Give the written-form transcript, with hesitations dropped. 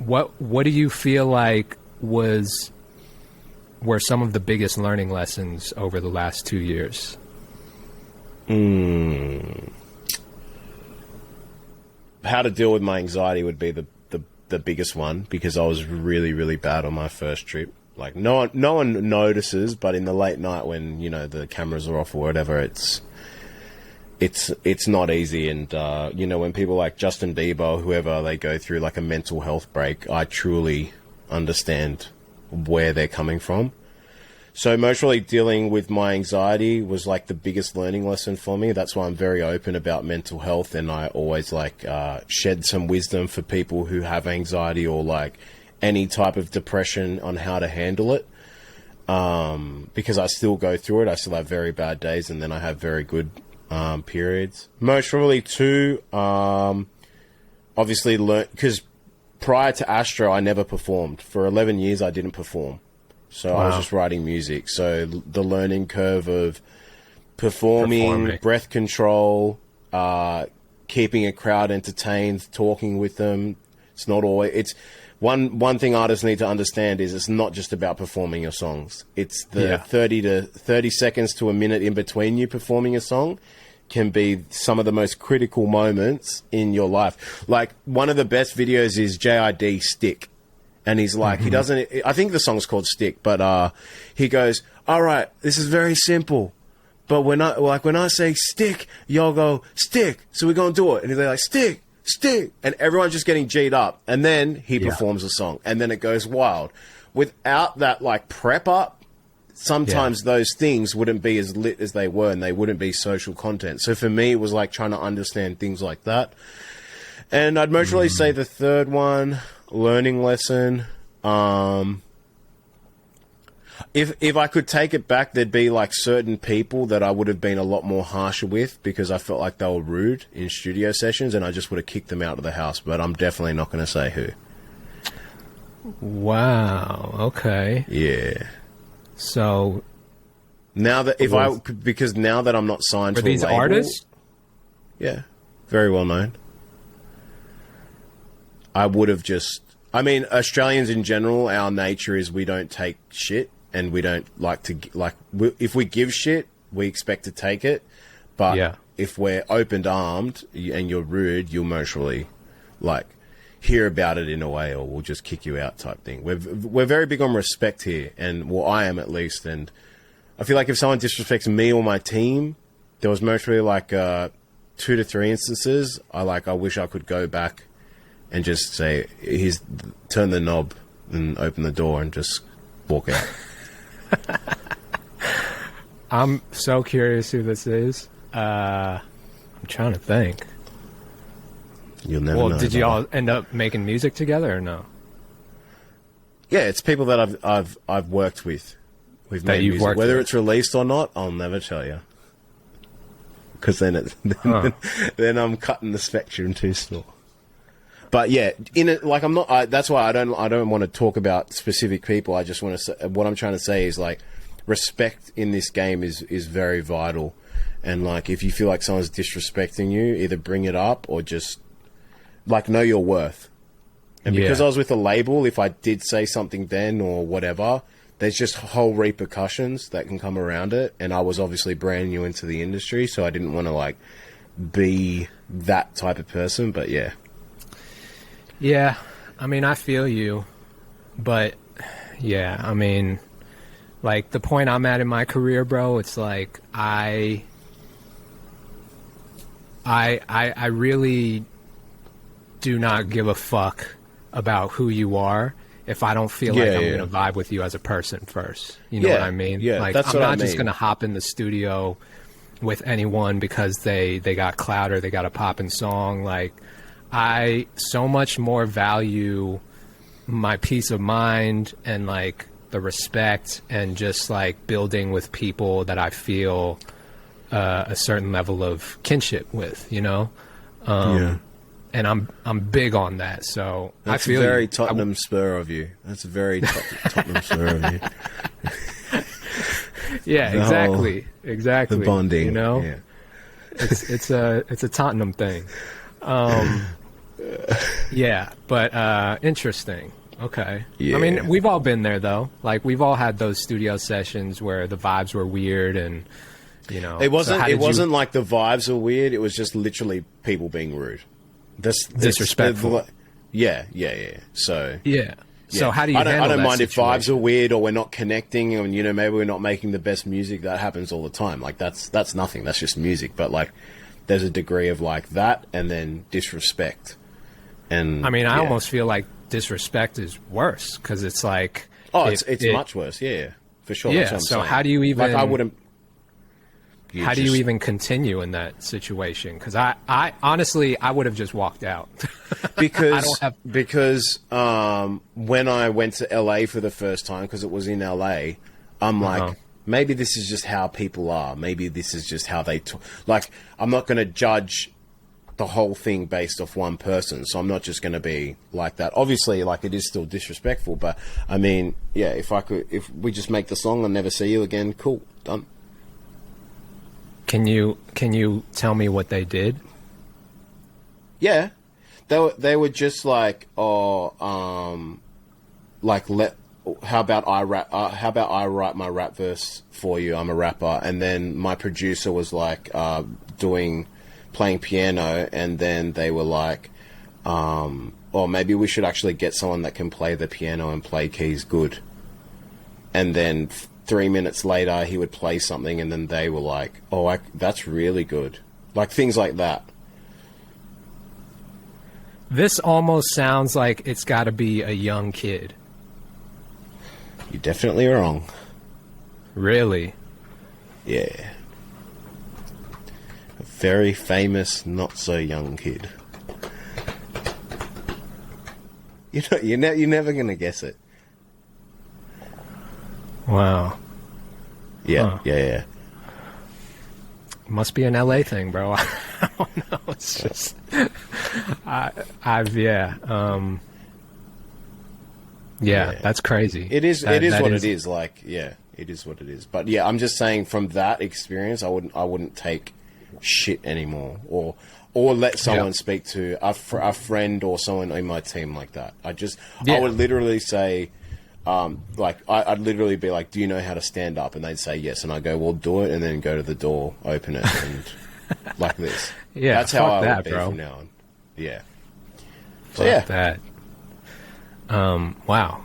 what do you feel like were some of the biggest learning lessons over the last 2 years? How to deal with my anxiety would be the biggest one, because I was really, really bad on my first trip. Like no one notices, but in the late night when, you know, the cameras are off or whatever, it's not easy. And, you know, when people like Justin Bieber or whoever, they go through like a mental health break, I truly understand where they're coming from. So emotionally dealing with my anxiety was like the biggest learning lesson for me. That's why I'm very open about mental health, and I always like shed some wisdom for people who have anxiety or like any type of depression on how to handle it. Because I still go through it. I still have very bad days, and then I have very good periods. Emotionally too, obviously learn, because prior to Astro, I never performed. For 11 years, I didn't perform. So I was just writing music. So the learning curve of performing. Breath control, keeping a crowd entertained, talking with them. It's not always... It's one thing artists need to understand is it's not just about performing your songs. It's the 30 seconds to a minute in between you performing a song can be some of the most critical moments in your life. Like, one of the best videos is JID Stick. And he's like, he doesn't, I think the song's called Stick, but he goes, all right, this is very simple. But when I say stick, y'all go, stick. So we're going to do it. And they're like, stick, stick. And everyone's just getting G'd up. And then he performs the song. And then it goes wild. Without that, like, prep up, sometimes those things wouldn't be as lit as they were, and they wouldn't be social content. So for me, it was like trying to understand things like that. And I'd most really say the third one, learning lesson. If I could take it back, there'd be like certain people that I would have been a lot more harsher with because I felt like they were rude in studio sessions, and I just would have kicked them out of the house. But I'm definitely not going to say who. Wow. Okay. Yeah. So now that because now that I'm not signed to a these label, artists, yeah, very well known. I would have just... I mean, Australians in general, our nature is we don't take shit, and we don't like to... if we give shit, we expect to take it. But if we're open-armed and you're rude, you'll mostly, like, hear about it in a way, or we'll just kick you out type thing. We're very big on respect here, and, well, I am at least. And I feel like if someone disrespects me or my team, there was mostly, like, 2 to 3 instances. I wish I could go back and just say, turn the knob and open the door and just walk out. I'm so curious who this is. I'm trying to think. You'll never know. Well, did you all end up making music together or no? Yeah, it's people that I've worked with. We've made music. Whether it's released or not, I'll never tell you. Because then then I'm cutting the spectrum too small. But yeah, I'm not. That's why I don't want to talk about specific people. I just want to say, what I'm trying to say is, like, respect in this game is very vital. And, like, if you feel like someone's disrespecting you, either bring it up or just, like, know your worth. And because I was with a label, if I did say something then or whatever, there's just whole repercussions that can come around it. And I was obviously brand new into the industry, so I didn't want to, like, be that type of person. But yeah. Yeah, I mean, I feel you, but yeah, I mean, like, the point I'm at in my career, bro, it's like I really do not give a fuck about who you are if I don't feel like I'm gonna vibe with you as a person first. You know what I mean? Yeah, like, that's I'm what not I mean. just gonna hop in the studio with anyone because they got clout or they got a poppin' song. Like, I so much more value my peace of mind and, like, the respect and just, like, building with people that I feel a certain level of kinship with, you know? And I'm big on that. So that's I feel very Tottenham Spur of you. That's very Tottenham Spur of you. Yeah, exactly. The bonding, you know? Yeah. It's a Tottenham thing. Yeah, but interesting. Okay. Yeah. I mean, we've all been there though. Like we've all had those studio sessions where the vibes were weird and you know. It wasn't like the vibes were weird, it was just literally people being rude. Disrespectful. Yeah. So yeah. So how do you? I don't mind situation? if vibes are weird or we're not connecting, and you know maybe we're not making the best music. That happens all the time. Like that's nothing. That's just music. But like, there's a degree of like that, and then disrespect. And I mean, I almost feel like disrespect is worse because it's like it's much worse. Yeah, for sure. Yeah. That's what I'm So saying. how do you even? Like I wouldn't. How do you even continue in that situation? Because I honestly, I would have just walked out. Because when I went to LA for the first time, because it was in LA, I'm like, maybe this is just how people are. Maybe this is just how they talk. Like, I'm not going to judge the whole thing based off one person, so I'm not just going to be like that. Obviously, like, it is still disrespectful, but I mean, yeah, if we just make the song and never see you again, cool, done. Can you tell me what they did? Yeah, they were just like, how about I rap? How about I write my rap verse for you? I'm a rapper, and then my producer was like playing piano, and then they were like, or maybe we should actually get someone that can play the piano and play keys good, and then 3 minutes later, he would play something, and then they were like, "Oh, that's really good." Like things like that. This almost sounds like it's got to be a young kid. You're definitely wrong. Really? Yeah. A very famous, not so young kid. You're never gonna guess it. Wow. Yeah, yeah. Must be an LA thing, bro. I don't know. It's just, that's crazy. It is. It is. Like, yeah, it is what it is. But yeah, I'm just saying from that experience, I wouldn't take shit anymore, or let someone speak to a friend or someone in my team like that. I would literally say. I'd literally be like, "Do you know how to stand up?" And they'd say yes, and I go, "Well, do it," and then go to the door, open it, and like this. Yeah, that's how I would be bro. from now on. Yeah. So that. Wow.